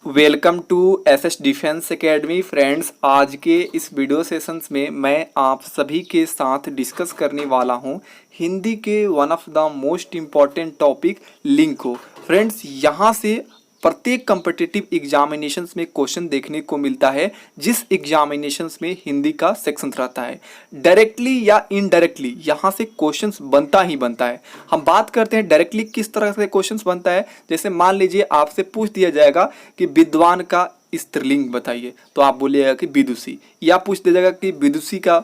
Welcome to SS defence academy friends. आज के इस वीडियो सेशंस में मैं आप सभी के साथ डिस्कस करने वाला हूं हिंदी के one of the most important topic link को। फ्रेंड्स, यहां से प्रत्येक कम्पिटिटिव एग्जामिनेशंस में क्वेश्चन देखने को मिलता है जिस एग्जामिनेशंस में हिंदी का सेक्शन रहता है। डायरेक्टली या इनडायरेक्टली यहाँ से क्वेश्चंस बनता ही बनता है। हम बात करते हैं डायरेक्टली किस तरह से क्वेश्चंस बनता है। जैसे मान लीजिए आपसे पूछ दिया जाएगा कि विद्वान का स्त्रीलिंग बताइए, तो आप बोलिएगा कि विदुषी, या पूछ दिया जाएगा कि विदुषी का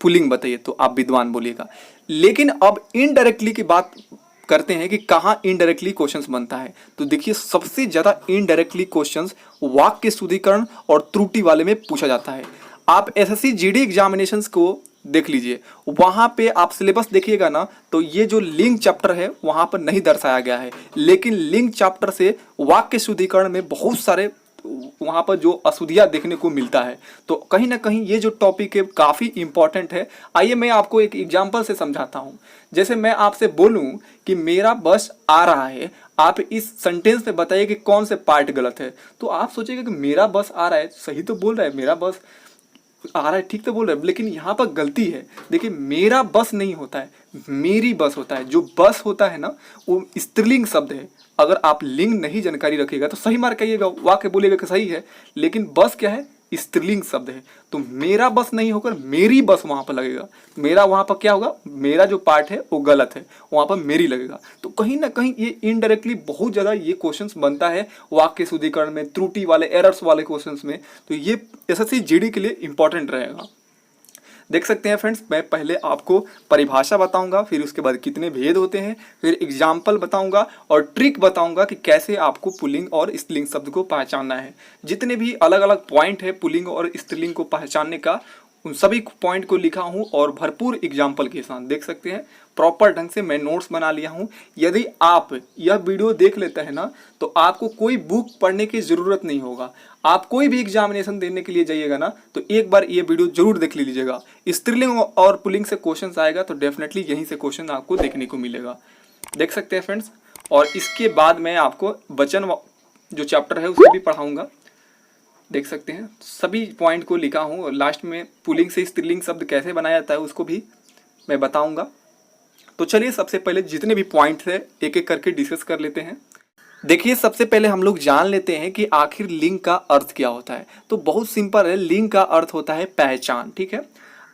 पुल्लिंग बताइए तो आप विद्वान बोलिएगा। लेकिन अब इनडायरेक्टली की बात करते हैं कि कहाँ इनडायरेक्टली क्वेश्चंस बनता है। तो देखिए, सबसे ज़्यादा इनडायरेक्टली क्वेश्चंस वाक्य शुद्धिकरण और त्रुटि वाले में पूछा जाता है। आप एसएससी जीडी एग्जामिनेशंस को देख लीजिए, वहाँ पे आप सिलेबस देखिएगा ना, तो ये जो लिंग चैप्टर है वहाँ पर नहीं दर्शाया गया है, लेकिन लिंग चैप्टर से वाक्य शुद्धिकरण में बहुत सारे वहाँ पर जो अशुद्धियाँ देखने को मिलता है। तो कहीं ना कहीं ये जो टॉपिक है काफ़ी इंपॉर्टेंट है। आइए मैं आपको एक एग्जांपल से समझाता हूँ। जैसे मैं आपसे बोलूँ कि मेरा बस आ रहा है, आप इस सेंटेंस में बताइए कि कौन से पार्ट गलत है। तो आप सोचेंगे कि मेरा बस आ रहा है, सही तो बोल रहा है, मेरा बस आ रहा है, ठीक तो बोल रहे हैं, लेकिन यहाँ पर गलती है। देखिए, मेरा बस नहीं होता है, मेरी बस होता है। जो बस होता है ना, वो स्त्रीलिंग शब्द है। अगर आप लिंग नहीं जानकारी रखिएगा तो सही मार्क आइएगा, वाक्य बोलिएगा कि सही है, लेकिन बस क्या है, स्त्रीलिंग शब्द है। तो मेरा बस नहीं होकर मेरी बस वहां पर लगेगा। मेरा वहां पर क्या होगा, मेरा जो पार्ट है वो गलत है, वहां पर मेरी लगेगा। तो कहीं ना कहीं ये इनडायरेक्टली बहुत ज्यादा ये क्वेश्चंस बनता है वाक्य शुद्धिकरण में, त्रुटि वाले, एरर्स वाले क्वेश्चंस में। तो ये एसएससी जीडी के लिए इंपॉर्टेंट रहेगा। देख सकते हैं फ्रेंड्स, मैं पहले आपको परिभाषा बताऊंगा, फिर उसके बाद कितने भेद होते हैं, फिर एग्जाम्पल बताऊंगा और ट्रिक बताऊंगा कि कैसे आपको पुल्लिंग और स्त्रीलिंग शब्द को पहचानना है। जितने भी अलग अलग पॉइंट है पुल्लिंग और स्त्रीलिंग को पहचानने का, उन सभी पॉइंट को लिखा हूं और भरपूर एग्जाम्पल के साथ। देख सकते हैं, प्रॉपर ढंग से मैं नोट्स बना लिया हूं। यदि आप यह वीडियो देख लेते हैं ना, तो आपको कोई बुक पढ़ने की जरूरत नहीं होगा। आप कोई भी एग्जामिनेशन देने के लिए जाइएगा ना, तो एक बार ये वीडियो जरूर देख लीजिएगा। स्त्रीलिंग और पुल्लिंग से क्वेश्चन आएगा तो डेफिनेटली यहीं से क्वेश्चन आपको देखने को मिलेगा। देख सकते हैं फ्रेंड्स, और इसके बाद मैं आपको वचन जो चैप्टर है उसे भी पढ़ाऊंगा। देख सकते हैं, सभी पॉइंट को लिखा हूँ और लास्ट में पुल्लिंग से स्त्रीलिंग शब्द कैसे बनाया जाता है उसको भी मैं बताऊंगा। तो चलिए, सबसे पहले जितने भी पॉइंट्स है एक एक करके डिस्कस कर लेते हैं। देखिए, सबसे पहले हम लोग जान लेते हैं कि आखिर लिंग का अर्थ क्या होता है। तो बहुत सिंपल है, लिंग का अर्थ होता है पहचान, ठीक है।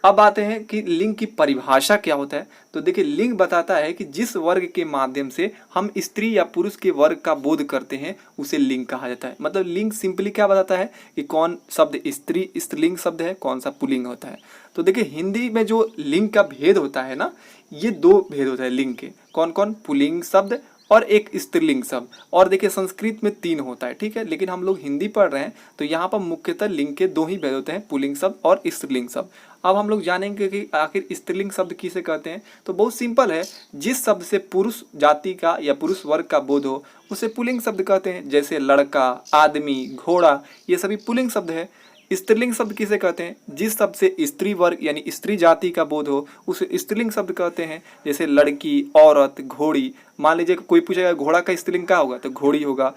अब आते हैं कि लिंग की परिभाषा क्या होता है। तो देखिए, लिंग बताता है कि जिस वर्ग के माध्यम से हम स्त्री या पुरुष के वर्ग का बोध करते हैं उसे लिंग कहा जाता है। मतलब लिंग सिंपली क्या बताता है कि कौन शब्द स्त्री स्त्रीलिंग शब्द है, कौन सा पुल्लिंग होता है। तो देखिए, हिंदी में जो लिंग का भेद होता है ना, ये दो भेद होता है लिंग के। कौन कौन, पुल्लिंग शब्द और एक स्त्रीलिंग शब्द। और देखिए, संस्कृत में 3 होता है, ठीक है, लेकिन हम लोग हिंदी पढ़ रहे हैं तो यहाँ पर मुख्यतः लिंग के 2 ही भेद होते हैं, पुल्लिंग शब्द और स्त्रीलिंग शब्द। अब हम लोग जानेंगे कि आखिर स्त्रीलिंग शब्द किसे कहते हैं। तो बहुत सिंपल है, जिस शब्द से पुरुष जाति का या पुरुष वर्ग का बोध हो उसे पुल्लिंग शब्द कहते हैं। जैसे लड़का, आदमी, घोड़ा, ये सभी पुल्लिंग शब्द है। स्त्रीलिंग शब्द किसे कहते हैं, जिस शब्द से स्त्री वर्ग यानी स्त्री जाति का बोध हो उसे स्त्रीलिंग शब्द कहते हैं। जैसे लड़की, औरत, घोड़ी। मान लीजिए कोई पूछेगा घोड़ा का स्त्रीलिंग क्या होगा, तो घोड़ी होगा।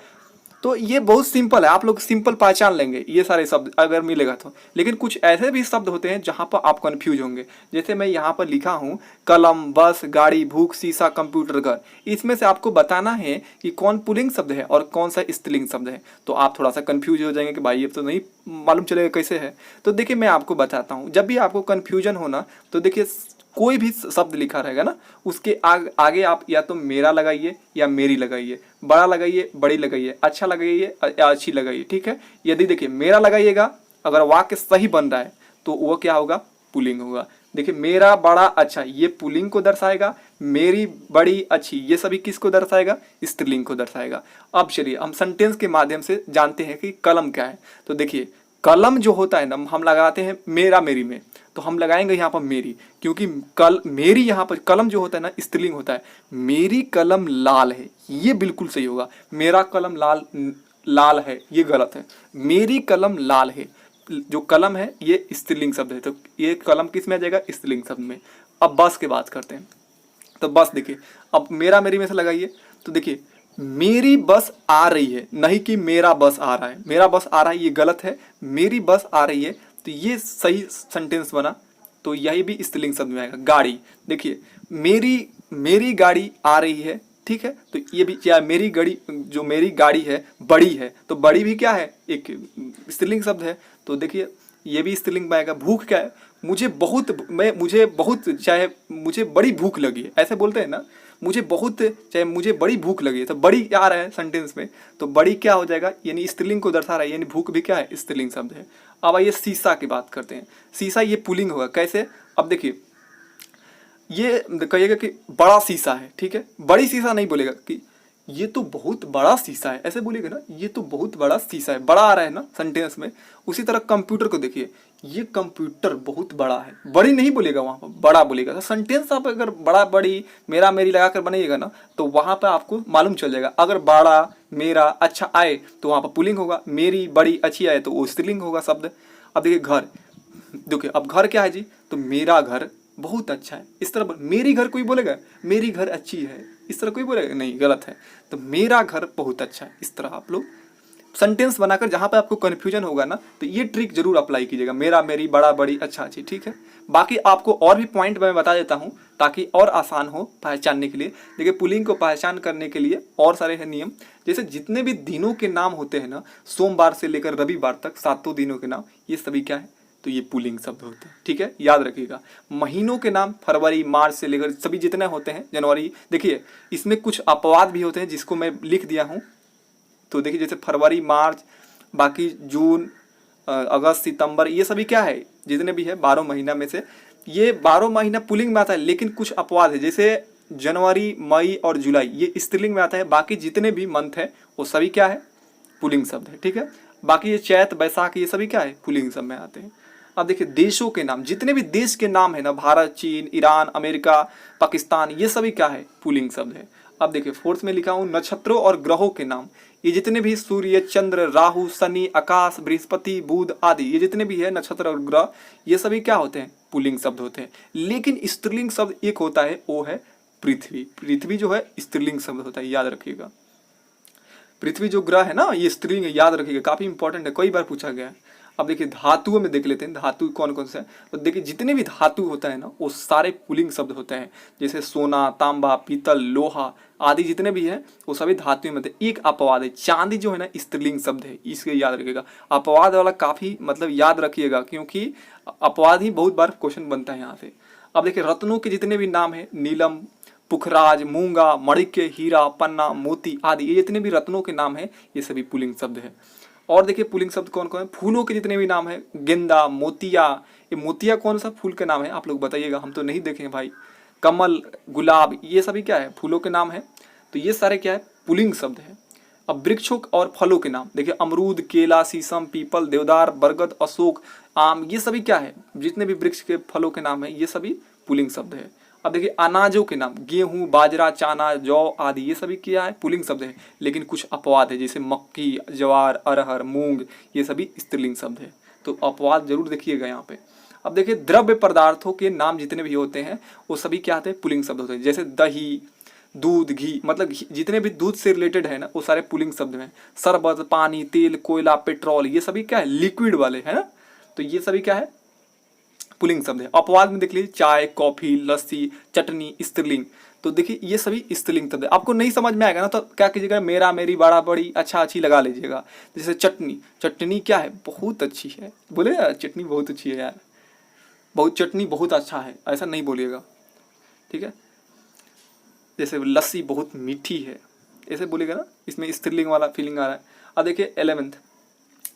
तो ये बहुत सिंपल है, आप लोग सिंपल पहचान लेंगे ये सारे शब्द अगर मिलेगा तो। लेकिन कुछ ऐसे भी शब्द होते हैं जहाँ पर आप कंफ्यूज होंगे। जैसे मैं यहाँ पर लिखा हूँ कलम, बस, गाड़ी, भूख, शीशा, कंप्यूटर, घर। इसमें से आपको बताना है कि कौन पुल्लिंग शब्द है और कौन सा स्त्रीलिंग शब्द है। तो आप थोड़ा सा कंफ्यूज हो जाएंगे कि भाई ये तो नहीं मालूम चलेगा कैसे है। तो देखिए, मैं आपको बताता हूँ। जब भी आपको कन्फ्यूजन होना, तो देखिए, कोई भी शब्द लिखा रहेगा ना, उसके आगे आप या तो मेरा लगाइए या मेरी लगाइए, बड़ा लगाइए, बड़ी लगाइए, अच्छा लगाइए या अच्छी लगाइए, ठीक है। यदि देखिए मेरा लगाइएगा, अगर वाक्य सही बन रहा है तो वो क्या होगा, पुल्लिंग होगा। देखिए, मेरा, बड़ा, अच्छा, ये पुल्लिंग को दर्शाएगा। मेरी, बड़ी, अच्छी, ये सभी किसको दर्शाएगा, स्त्रीलिंग को दर्शाएगा। अब चलिए हम सेंटेंस के माध्यम से जानते हैं कि कलम क्या है। तो देखिए, कलम जो होता है ना, हम लगाते हैं मेरा, मेरी में, तो हम लगाएंगे यहाँ पर मेरी, क्योंकि मेरी यहाँ पर कलम जो होता है ना स्त्रीलिंग होता है। मेरी कलम लाल है, ये बिल्कुल सही होगा। मेरा कलम लाल है, ये गलत है। मेरी कलम लाल है, जो कलम है ये स्त्रीलिंग शब्द है, तो ये कलम किस में आ जाएगा, स्त्रीलिंग शब्द में। अब बस की बात करते हैं। तो बस देखिए, अब मेरा, मेरी में से लगाइए। तो देखिए, मेरी बस आ रही है, नहीं कि मेरा बस आ रहा है। मेरा बस आ रहा है ये गलत है, मेरी बस आ रही है तो ये सही सेंटेंस बना। तो यही भी स्त्रीलिंग शब्द में आएगा। गाड़ी, देखिए मेरी मेरी गाड़ी आ रही है, ठीक है, तो ये भी क्या है, मेरी गाड़ी, जो मेरी गाड़ी है बड़ी है, तो बड़ी भी क्या है, एक स्त्रीलिंग शब्द है। तो देखिए ये भी स्त्रीलिंग में आएगा। भूख क्या है, मुझे बहुत चाहे मुझे बड़ी भूख लगी है, ऐसे बोलते हैं ना, मुझे बहुत चाहे मुझे बड़ी भूख लगी है, तो बड़ी आ रहा है सेंटेंस में, तो बड़ी क्या हो जाएगा, यानी स्त्रीलिंग को दर्शा रहा है, यानी भूख भी क्या है, स्त्रीलिंग शब्द है। अब आइए शीशा की बात करते हैं। शीशा ये पुल्लिंग होगा, कैसे, अब देखिए ये कहिएगा कि बड़ा शीशा है, ठीक है, बड़ी शीशा नहीं बोलेगा कि ये तो बहुत बड़ा शीशा है, ऐसे बोलिएगा ना, ये तो बहुत बड़ा शीशा है, बड़ा आ रहा है ना सेंटेंस में। उसी तरह कंप्यूटर को देखिए, ये कंप्यूटर बहुत बड़ा है, बड़ी नहीं बोलेगा, वहां पर बड़ा बोलेगा। तो सेंटेंस आप अगर बड़ा बड़ी मेरा मेरी लगाकर बनाइएगा ना, तो वहां पर आपको मालूम चल जाएगा। अगर बड़ा मेरा अच्छा आए तो वहां पर पुल्लिंग होगा, मेरी बड़ी अच्छी आए तो वो स्त्रीलिंग होगा शब्द। अब देखिए घर, देखिए अब घर क्या है जी, तो मेरा घर बहुत अच्छा है, इस तरह मेरी घर कोई बोलेगा, मेरी घर अच्छी है, इस तरह कोई बोलेगा नहीं, गलत है। तो मेरा घर बहुत अच्छा है, इस तरह आप लोग सेंटेंस बनाकर, जहां पे आपको कन्फ्यूजन होगा ना, तो ये ट्रिक जरूर अप्लाई कीजिएगा, मेरा मेरी बड़ा बड़ी अच्छा अच्छी, ठीक है। बाकी आपको और भी पॉइंट मैं बता देता हूं ताकि और आसान हो पहचानने के लिए। देखिए पुल्लिंग को पहचान करने के लिए और सारे हैं नियम। जैसे जितने भी दिनों के नाम होते हैं ना, सोमवार से लेकर रविवार तक 7 दिनों के नाम, ये सभी क्या है, तो ये पुल्लिंग शब्द होते हैं, ठीक है, याद रखिएगा। महीनों के नाम फरवरी मार्च से लेकर सभी जितने होते हैं, जनवरी, देखिए इसमें कुछ अपवाद भी होते हैं जिसको मैं लिख दिया हूँ। तो देखिए जैसे फरवरी मार्च, बाकी जून अगस्त सितंबर, ये सभी क्या है, जितने भी है 12 महीना में से, ये 12 महीना पुल्लिंग में आता है, लेकिन कुछ अपवाद है। जैसे जनवरी मई और जुलाई ये स्त्रीलिंग में आता है, बाकी जितने भी मंथ है वो सभी क्या है, पुल्लिंग शब्द है, ठीक है। बाकी ये चैत बैसाख ये सभी क्या है, पुल्लिंग शब्द में आते हैं। अब देखिए देशों के नाम, जितने भी देश के नाम है ना, भारत, चीन, ईरान, अमेरिका, पाकिस्तान, ये सभी क्या है, पुल्लिंग शब्द है। अब देखिए फोर्थ में लिखा हूं नक्षत्रों और ग्रहों के नाम, ये जितने भी सूर्य, चंद्र, राहु, शनि, आकाश, बृहस्पति, बुध आदि, ये जितने भी है नक्षत्र और ग्रह, ये सभी क्या होते हैं, पुल्लिंग शब्द होते हैं। लेकिन स्त्रीलिंग शब्द एक होता है, वो है पृथ्वी। पृथ्वी जो है स्त्रीलिंग शब्द होता है, याद रखिएगा। पृथ्वी जो ग्रह है ना, ये स्त्रीलिंग है, याद रखिएगा, काफी इंपॉर्टेंट है, कई बार पूछा गया है। अब देखिए धातुओं में देख लेते हैं, धातु कौन कौन से हैं। तो देखिए जितने भी धातु होता है ना, वो सारे पुल्लिंग शब्द होते हैं। जैसे सोना, तांबा, पीतल, लोहा आदि जितने भी हैं वो सभी धातुओं में थे। एक अपवाद है, चांदी जो है ना स्त्रीलिंग शब्द है, इसके याद रखिएगा। अपवाद वाला काफी मतलब याद रखिएगा, क्योंकि अपवाद ही बहुत बार क्वेश्चन बनता है यहाँ से। अब देखिए रत्नों के जितने भी नाम है, नीलम, पुखराज, मूंगा, मणिक्य, हीरा, पन्ना, मोती आदि, ये जितने भी रत्नों के नाम है ये सभी पुल्लिंग शब्द है। और देखिए पुल्लिंग शब्द कौन कौन है, फूलों के जितने भी नाम है, गेंदा, मोतिया, ये मोतिया कौन सा फूल के नाम है आप लोग बताइएगा, हम तो नहीं देखे हैं भाई। कमल, गुलाब, ये सभी क्या है, फूलों के नाम है। तो ये सारे क्या है, पुल्लिंग शब्द है। अब वृक्षों और फलों के नाम देखिए, अमरूद, केला, शीशम, पीपल, देवदार, बरगद, अशोक, आम, ये सभी क्या है, जितने भी वृक्ष के फलों के नाम है ये सभी पुल्लिंग शब्द है। अब देखिए अनाजों के नाम, गेहूं, बाजरा, चना, जौ आदि, ये सभी क्या है, पुल्लिंग शब्द है। लेकिन कुछ अपवाद है, जैसे मक्की, ज्वार, अरहर, मूंग, ये सभी स्त्रीलिंग शब्द है। तो अपवाद जरूर देखिएगा यहाँ पे। अब देखिए द्रव्य पदार्थों के नाम जितने भी होते हैं वो सभी क्या आते हैं, पुल्लिंग शब्द होते हैं। जैसे दही, दूध, घी, मतलब जितने भी दूध से रिलेटेड है ना वो सारे पुल्लिंग शब्द में। शरबत, पानी, तेल, कोयला, पेट्रोल, ये सभी क्या है, लिक्विड वाले है ना, तो ये सभी क्या है, पुल्लिंग शब्द है। अपवाद में देख लीजिए चाय, कॉफी, लस्सी, चटनी, स्त्रीलिंग। तो देखिए ये सभी स्त्रीलिंग शब्द है। आपको नहीं समझ में आएगा ना, तो क्या कीजिएगा, मेरा मेरी बड़ा बड़ी अच्छा अच्छी लगा लीजिएगा। जैसे चटनी, चटनी क्या है, बहुत अच्छी है, बोले यार चटनी बहुत अच्छी है यार, बहुत चटनी बहुत अच्छा है, ऐसा नहीं बोलिएगा, ठीक है। जैसे लस्सी बहुत मीठी है, ऐसे बोलेगा ना, इसमें स्त्रीलिंग वाला फीलिंग आ रहा है। अब देखिए 11th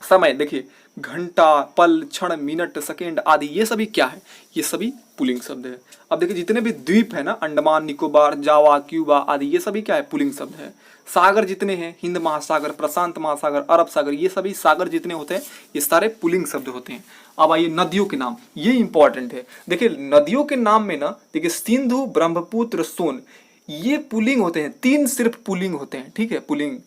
समय, देखिए घंटा, पल, क्षण, मिनट, सेकेंड आदि, ये सभी क्या है, ये सभी पुल्लिंग शब्द है। अब देखिए जितने भी द्वीप है ना, अंडमान निकोबार, जावा, क्यूबा आदि, ये सभी क्या है, पुल्लिंग शब्द है। सागर जितने हैं, हिंद महासागर, प्रशांत महासागर, अरब सागर, ये सभी सागर जितने होते हैं ये सारे पुल्लिंग शब्द होते हैं। अब आइए नदियों के नाम, ये इंपॉर्टेंट है। देखिए नदियों के नाम में ना, देखिए सिंधु, ब्रह्मपुत्र, सोन, ये पुल्लिंग होते हैं, 3 सिर्फ पुल्लिंग होते हैं, ठीक है, पुल्लिंग।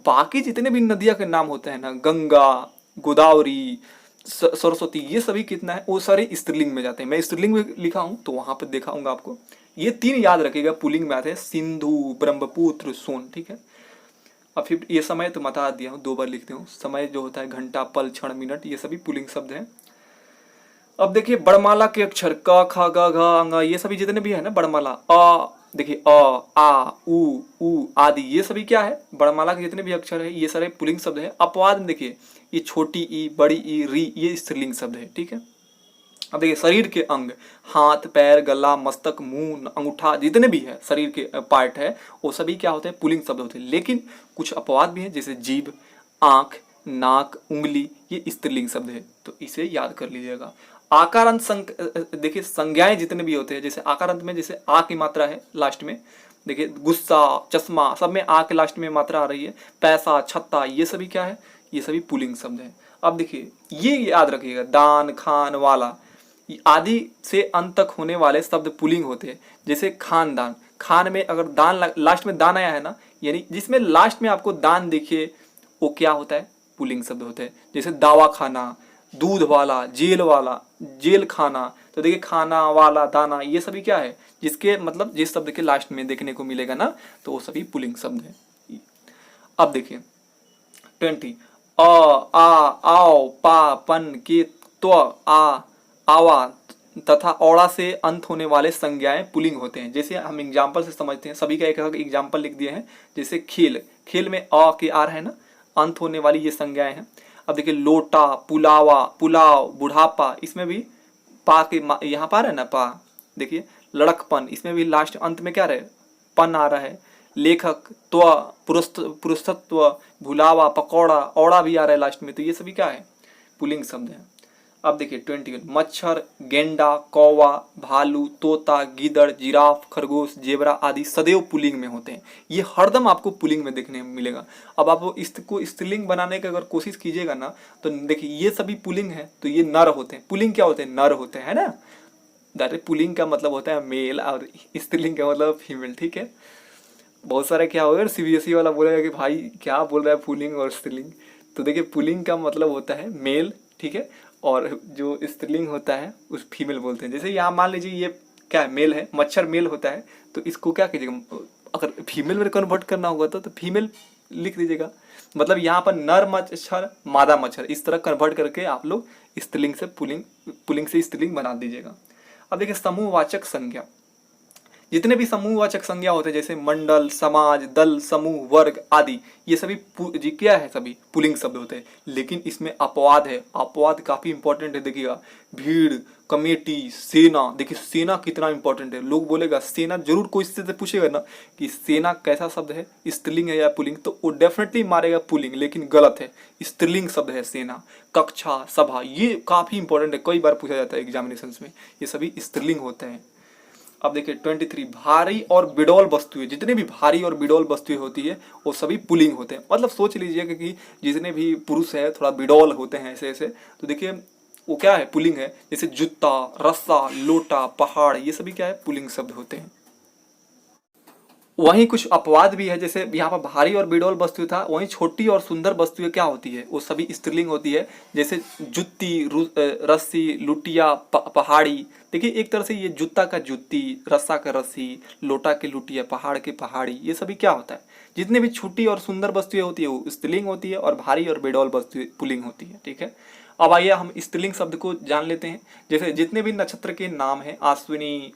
बाकी जितने भी नदियां के नाम होते हैं ना, गंगा, गोदावरी, सरस्वती, ये सभी कितना है, वो सारे स्त्रीलिंग में जाते हैं। मैं स्त्रीलिंग में लिखा हूं तो वहां पे दिखाऊंगा आपको। ये 3 याद रखिएगा, पुल्लिंग में आते हैं, सिंधु, ब्रह्मपुत्र, सोन, ठीक है। अब फिर ये समय तो बता दिया हूँ, 2 बार लिखते हूँ। समय जो होता है घंटा, पल, क्षण, मिनट, ये सभी पुल्लिंग शब्द हैं। अब देखिए बड़माला के अक्षर क ख ग घ अंग ये सभी जितने भी है ना बड़माला, देखिए आ उ आदि, ये सभी क्या है, बड़माला के जितने भी अक्षर है ये सारे पुल्लिंग शब्द है। अपवाद में देखिए ये छोटी ई, बड़ी ई, री, ये स्त्रीलिंग शब्द है। ठीक है। अब देखिए शरीर के अंग, हाथ, पैर, गला, मस्तक, मुंह, अंगूठा, जितने भी है शरीर के पार्ट है वो सभी क्या होते हैं, पुल्लिंग शब्द होते हैं। लेकिन कुछ अपवाद भी हैं, जैसे जीभ, आंख, नाक, उंगली, ये स्त्रीलिंग शब्द है, तो इसे याद कर लीजिएगा। आकारांत देखिए संज्ञाएं जितने भी होते हैं, जैसे आकारांत में जैसे आ की मात्रा है लास्ट में, देखिए गुस्सा, चश्मा, सब में आ के लास्ट में मात्रा आ रही है। पैसा, छत्ता, ये सभी क्या है, ये सभी पुल्लिंग शब्द है। अब देखिए ये याद रखिएगा, दान, खान, वाला, आदि से अंत तक होने वाले शब्द पुल्लिंग होते हैं। जैसे खानदान, खान में अगर दान लास्ट में दान आया है ना, यानी जिसमें लास्ट में आपको दान देखिए वो क्या होता है, पुल्लिंग शब्द होते हैं। जैसे दावा खाना, दूध वाला, जेल खाना, तो देखिए खाना, वाला, दाना, ये सभी क्या है, जिसके मतलब जिस शब्द के लास्ट में देखने को मिलेगा ना, तो वो सभी पुल्लिंग शब्द है। अब देखिए 20, आ, आओ, पा, पन, के, त्व, आवा तथा औड़ा से अंत होने वाले संज्ञाएं पुल्लिंग होते हैं। जैसे हम एग्जाम्पल से समझते हैं, सभी का एक एग्जाम्पल लिख दिए हैं। जैसे खेल, खेल में अ के आर है ना, अंत होने वाली ये संज्ञाएं हैं। अब देखिए लोटा, पुलावा, पुलाव, बुढ़ापा, इसमें भी पा के यहाँ पा रहा है ना, पा, देखिए लड़कपन, इसमें भी लास्ट अंत में क्या रहे, पन आ रहा है। लेखक, त्व, पुरुषत्व, भुलावा, पकौड़ा, औड़ा भी आ रहा है लास्ट में, तो ये सभी क्या है, पुल्लिंग शब्द है। अब देखिए 21, मच्छर, गेंडा, कौवा, भालू, तोता, गीदड़, जिराफ, खरगोश, जेबरा आदि सदैव पुल्लिंग में होते हैं। ये हरदम आपको पुल्लिंग में देखने में मिलेगा। अब आप इसको स्त्रीलिंग बनाने की अगर कोशिश कीजिएगा ना, तो देखिए ये सभी पुल्लिंग है, तो ये नर होते हैं। पुल्लिंग क्या होते हैं, नर होते हैं, है ना। दैट पुल्लिंग का मतलब होता है मेल और स्त्रीलिंग का मतलब फीमेल। ठीक है। बहुत सारे क्या होगा, सीबीएसई वाला बोलेगा कि भाई क्या बोल रहा है पुल्लिंग और स्त्रीलिंग। तो देखिए पुल्लिंग का मतलब होता है मेल, ठीक है, और जो स्त्रीलिंग होता है उस फीमेल बोलते हैं। जैसे यहाँ मान लीजिए ये क्या है, मेल है, मच्छर मेल होता है, तो इसको क्या कीजिएगा, अगर फीमेल में कन्वर्ट करना होगा तो फीमेल लिख दीजिएगा। मतलब यहाँ पर नर मच्छर, मादा मच्छर, इस तरह कन्वर्ट करके आप लोग स्त्रीलिंग से पुल्लिंग से स्त्रीलिंग बना दीजिएगा। अब देखिए समूहवाचक संज्ञा, जितने भी समूहवाचक संज्ञा होते हैं, जैसे मंडल, समाज, दल, समूह, वर्ग आदि, ये सभी जी क्या है, सभी पुल्लिंग शब्द होते हैं। लेकिन इसमें अपवाद है, अपवाद काफी इंपॉर्टेंट है। देखिएगा भीड़, कमेटी, सेना, देखिए सेना कितना इंपॉर्टेंट है। लोग बोलेगा सेना, जरूर कोई इससे पूछेगा ना कि सेना कैसा शब्द है, स्त्रीलिंग है या पुल्लिंग, तो वो डेफिनेटली मारेगा पुल्लिंग, लेकिन गलत है, स्त्रीलिंग शब्द है सेना। कक्षा, सभा, ये काफी इंपॉर्टेंट है, कई बार पूछा जाता है एग्जामिनेशन में, ये सभी स्त्रीलिंग होते हैं। अब देखिए 23, भारी और बिडौल वस्तुएं, जितने भी भारी और बिडौल वस्तुएं होती है वो सभी पुल्लिंग होते हैं। मतलब सोच लीजिए कि जितने भी पुरुष है थोड़ा बिडौल होते हैं ऐसे ऐसे, तो देखिए वो क्या है, पुल्लिंग है। जैसे जूता, रस्सा, लोटा, पहाड़, ये सभी क्या है, पुल्लिंग शब्द होते हैं। वहीं कुछ अपवाद भी है, जैसे यहाँ पर भारी और बिडौल वस्तु था, वहीं छोटी और सुंदर वस्तुएं क्या होती है, वो सभी स्त्रीलिंग होती है। जैसे जुत्ती, रस्सी, लुटिया, पहाड़ी, देखिए एक तरह से ये जूता का जुत्ती, रस्सा का रस्सी, लोटा के लुटिया, पहाड़ के पहाड़ी, ये सभी क्या होता है, जितने भी छोटी और सुंदर वस्तुएं होती है वो स्त्रीलिंग होती है, और भारी और बिडौल वस्तुएं पुल्लिंग होती है। ठीक है। अब आइए हम स्त्रीलिंग शब्द को जान लेते हैं। जैसे जितने भी नक्षत्र के नाम है, अश्विनी,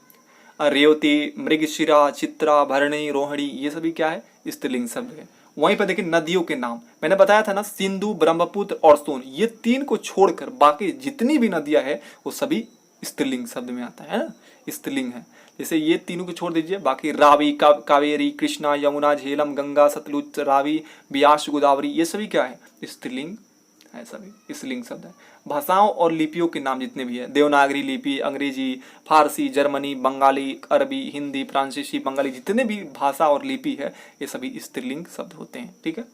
रेवती, मृगशिरा, चित्रा, भरणी, रोहिणी, ये सभी क्या है, स्त्रीलिंग शब्द है। वहीं पर देखिए नदियों के नाम, मैंने बताया था ना, सिंधु, ब्रह्मपुत्र और सोन, ये 3 को छोड़कर बाकी जितनी भी नदियां है वो सभी स्त्रीलिंग शब्द में आता है ना, स्त्रीलिंग है। जैसे ये तीनों को छोड़ दीजिए, बाकी रावी, कावेरी, कृष्णा, यमुना, झेलम, गंगा, सतलुज, रावी, ब्यास, गोदावरी, ये सभी क्या है, स्त्रीलिंग है, सभी स्त्रीलिंग शब्द है। भाषाओं और लिपियों के नाम जितने भी है, देवनागरी लिपि, अंग्रेजी, फारसी, जर्मनी, बंगाली, अरबी, हिंदी, फ्रांसीसी, बंगाली, जितने भी भाषा और लिपि है ये सभी स्त्रीलिंग शब्द होते हैं। ठीक है।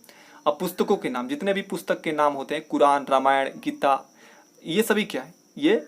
अब पुस्तकों के नाम, जितने भी पुस्तक के नाम होते हैं, कुरान, रामायण, गीता, ये सभी क्या है, ये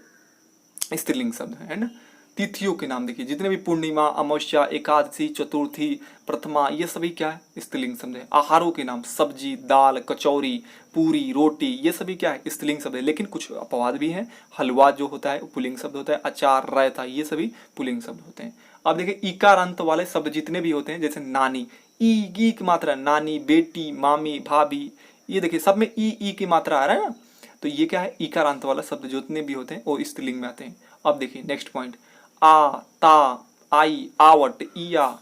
स्त्रीलिंग शब्द है ना। तिथियों के नाम देखिए, जितने भी पूर्णिमा, अमावस्या, एकादशी, चतुर्थी, प्रथमा, ये सभी क्या है, स्त्रीलिंग शब्द है। आहारों के नाम, सब्जी, दाल, कचौरी, पूरी, रोटी, ये सभी क्या है, स्त्रीलिंग शब्द है। लेकिन कुछ अपवाद भी हैं, हलवा जो होता है वो पुल्लिंग शब्द होता है, अचार, रायता, ये सभी पुल्लिंग शब्द होते हैं। अब देखिए इकार अंत वाले शब्द जितने भी होते हैं, जैसे नानी, ई की मात्रा, नानी, बेटी, मामी, भाभी, ये देखिए सब में ई की मात्रा आ रहा है ना, तो ये क्या है, ईकारांत वाला शब्द जितने भी होते हैं वो स्त्रीलिंग में आते हैं। अब देखिए नेक्स्ट पॉइंट, आ, ता, आई, आवट, इया,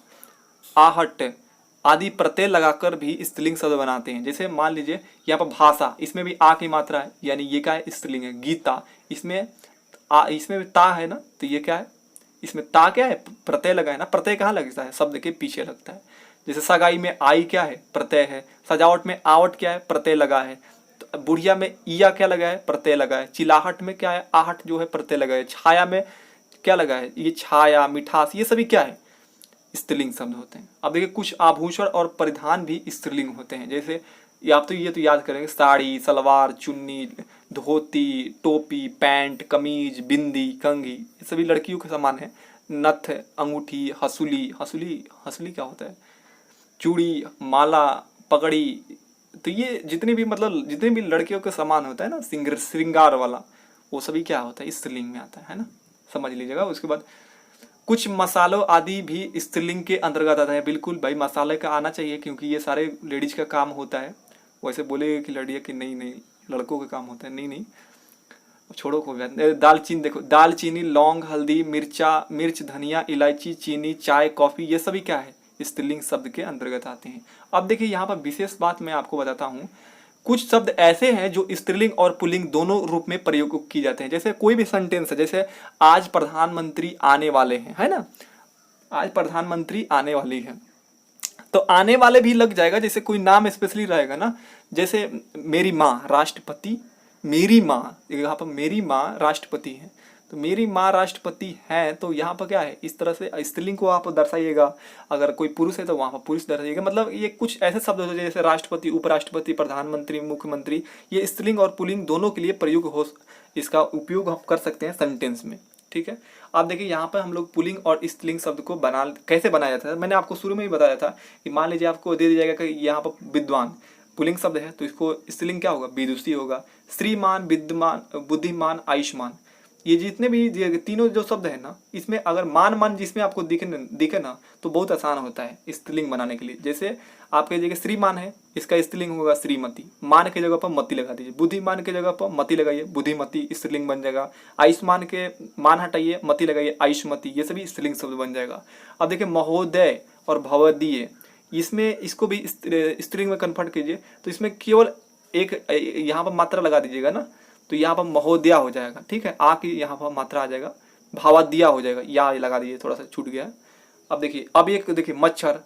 आहट आदि प्रत्यय लगाकर भी स्त्रीलिंग शब्द बनाते हैं। जैसे मान लीजिए यहाँ पर भाषा, इसमें भी आ की मात्रा है, यानी ये क्या है, स्त्रीलिंग है। गीता, इसमें इसमें भी ता है ना, तो ये क्या है, इसमें ता क्या है, प्रत्यय लगा है ना। प्रत्यय कहाँ लगता है, शब्द के पीछे लगता है। जैसे सगाई में आई क्या है, प्रत्यय है। सजावट में आवट क्या है, प्रत्यय लगा है। तो बुढ़िया में ईया क्या लगा है, प्रत्यय लगा है। चिलाहट में क्या है, आहट जो है प्रत्यय लगा है। छाया में क्या लगा है, ये छाया, मिठास, ये सभी क्या है, स्त्रीलिंग शब्द होते हैं। अब देखिए कुछ आभूषण और परिधान भी स्त्रीलिंग होते हैं। जैसे आप तो ये तो याद करेंगे, साड़ी, सलवार, चुन्नी, धोती, टोपी, पैंट, कमीज, बिंदी, कंघी, ये सभी लड़कियों के समान है। नथ, अंगूठी, हसूली, हसूली हसूली क्या होता है, चूड़ी, माला, पगड़ी, तो ये जितने भी मतलब जितने भी लड़कियों के समान होता है ना, श्रृंगार वाला, वो सभी क्या होता है, स्त्रीलिंग में आता है ना, समझ लीजिएगा। उसके बाद कुछ मसालों आदि भी स्त्रीलिंग के अंतर्गत आता है। बिल्कुल भाई मसाले का आना चाहिए, क्योंकि ये सारे लेडीज का काम होता है। वैसे बोलेगा कि लड़िया कि नहीं नहीं लड़कों का काम होता है, नहीं नहीं छोड़ो कोई बात नहीं। दालचीनी देखो, दालचीनी, लौंग, हल्दी, मिर्च, धनिया, इलायची, चीनी, चाय, कॉफी, ये सभी क्या है, स्त्रीलिंग शब्द के अंतर्गत आते हैं। अब देखिए यहाँ पर विशेष बात मैं आपको बताता हूँ, कुछ शब्द ऐसे हैं जो स्त्रीलिंग और पुल्लिंग दोनों रूप में प्रयोग किए जाते हैं। जैसे कोई भी सेंटेंस है, जैसे आज प्रधानमंत्री आने वाले हैं, है ना, आज प्रधानमंत्री आने वाली है, तो आने वाले भी लग जाएगा। जैसे कोई नाम स्पेशली रहेगा ना, जैसे मेरी माँ राष्ट्रपति, मेरी माँ, यहाँ पर मेरी माँ राष्ट्रपति है, तो मेरी माँ राष्ट्रपति है, तो यहाँ पर क्या है, इस तरह से स्त्रीलिंग को आप दर्शाइएगा। अगर कोई पुरुष है तो वहाँ पर पुरुष दर्शाइएगा। मतलब ये कुछ ऐसे शब्द होते हैं जैसे राष्ट्रपति, उपराष्ट्रपति, प्रधानमंत्री, मुख्यमंत्री, ये स्त्रीलिंग और पुल्लिंग दोनों के लिए प्रयोग हो, इसका उपयोग हम कर सकते हैं सेंटेंस में, ठीक है। आप देखिए यहाँ पर हम लोग पुल्लिंग और स्त्रीलिंग शब्द को कैसे बनाया जाता है। मैंने आपको शुरू में ही बताया था कि मान लीजिए आपको दे दिया जाएगा कि यहाँ पर विद्वान पुल्लिंग शब्द है, तो इसको स्त्रीलिंग क्या होगा, विदुषी होगा। श्रीमान, विद्वान, बुद्धिमान, आयुष्मान, ये जितने भी तीनों जो शब्द है ना, इसमें अगर मान जिसमें आपको दिखे ना, तो बहुत आसान होता है स्त्रीलिंग बनाने के लिए। जैसे आपके जगह श्रीमान है, इसका स्त्रीलिंग होगा श्रीमती, मान के जगह पर मती लगा दीजिए। बुद्धिमान के जगह पर मती लगाइए, बुद्धिमती स्त्रीलिंग बन जाएगा। आयुष्मान के मान हटाइए, मती लगाइए, आयुष्मती, ये सभी स्त्रीलिंग शब्द बन जाएगा। अब देखिए महोदय और भवदीय, इसमें इसको भी स्त्रीलिंग में कन्वर्ट कीजिए, तो इसमें केवल एक यहाँ पर मात्रा लगा दीजिएगा ना, तो यहाँ पर महोदया हो जाएगा, ठीक है। आ की यहाँ पर मात्रा आ जाएगा, भावादिया हो जाएगा, या लगा दीजिए, थोड़ा सा छूट गया। अब देखिए, अब एक देखिए मच्छर,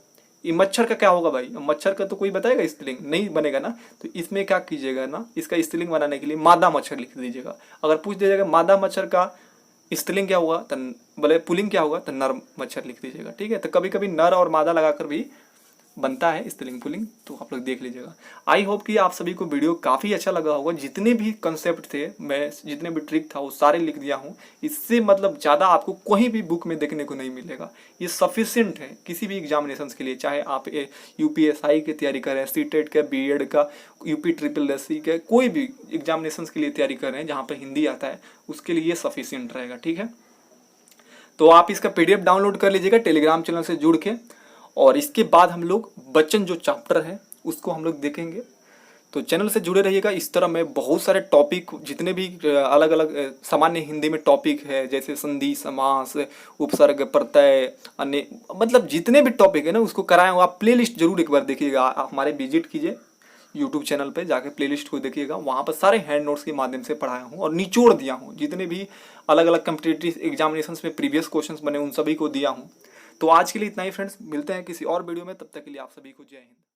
ये मच्छर का क्या होगा भाई, मच्छर का तो कोई बताएगा स्त्रीलिंग नहीं बनेगा ना, तो इसमें क्या कीजिएगा ना, इसका स्त्रीलिंग बनाने के लिए मादा मच्छर लिख दीजिएगा। अगर पूछ दीजिएगा मादा मच्छर का स्त्रीलिंग क्या होगा, तो बोले पुल्लिंग क्या होगा, तो नर मच्छर लिख दीजिएगा, ठीक है। तो कभी कभी नर और मादा लगाकर भी बनता है स्त्रीलिंग पुल्लिंग, तो आप लोग देख लीजिएगा। आई होप कि आप सभी को वीडियो काफ़ी अच्छा लगा होगा। जितने भी कंसेप्ट थे, मैं जितने भी ट्रिक था वो सारे लिख दिया हूँ। इससे मतलब ज़्यादा आपको कहीं भी बुक में देखने को नहीं मिलेगा। ये सफिशिएंट है किसी भी एग्जामिनेशंस के लिए, चाहे आप यूपीएसआई की तैयारी करें, सीटेट का, बीएड का, यूपी ट्रिपल एससी का, कोई भी एग्जामिनेशंस के लिए तैयारी कर रहे हैं जहाँ पर हिंदी आता है, उसके लिए ये सफिशिएंट रहेगा, ठीक है। तो आप इसका PDF डाउनलोड कर लीजिएगा टेलीग्राम चैनल से जुड़ के, और इसके बाद हम लोग वचन जो चैप्टर है उसको हम लोग देखेंगे। तो चैनल से जुड़े रहिएगा। इस तरह मैं बहुत सारे टॉपिक, जितने भी अलग अलग सामान्य हिंदी में टॉपिक है, जैसे संधि, समास, उपसर्ग, प्रत्यय, अन्य, मतलब जितने भी टॉपिक है ना उसको कराए। आप प्लेलिस्ट जरूर एक बार देखिएगा, आप हमारे विजिट कीजिए यूट्यूब चैनल पे जाके प्लेलिस्ट को देखिएगा, वहाँ पर सारे हैंड नोट्स के माध्यम से पढ़ाया हूँ और निचोड़ दिया हूँ। जितने भी अलग अलग कॉम्पिटिटिव एग्जामिनेशंस में प्रीवियस क्वेश्चंस बने उन सभी को दिया हूँ। तो आज के लिए इतना ही फ्रेंड्स, मिलते हैं किसी और वीडियो में, तब तक के लिए आप सभी को जय हिंद।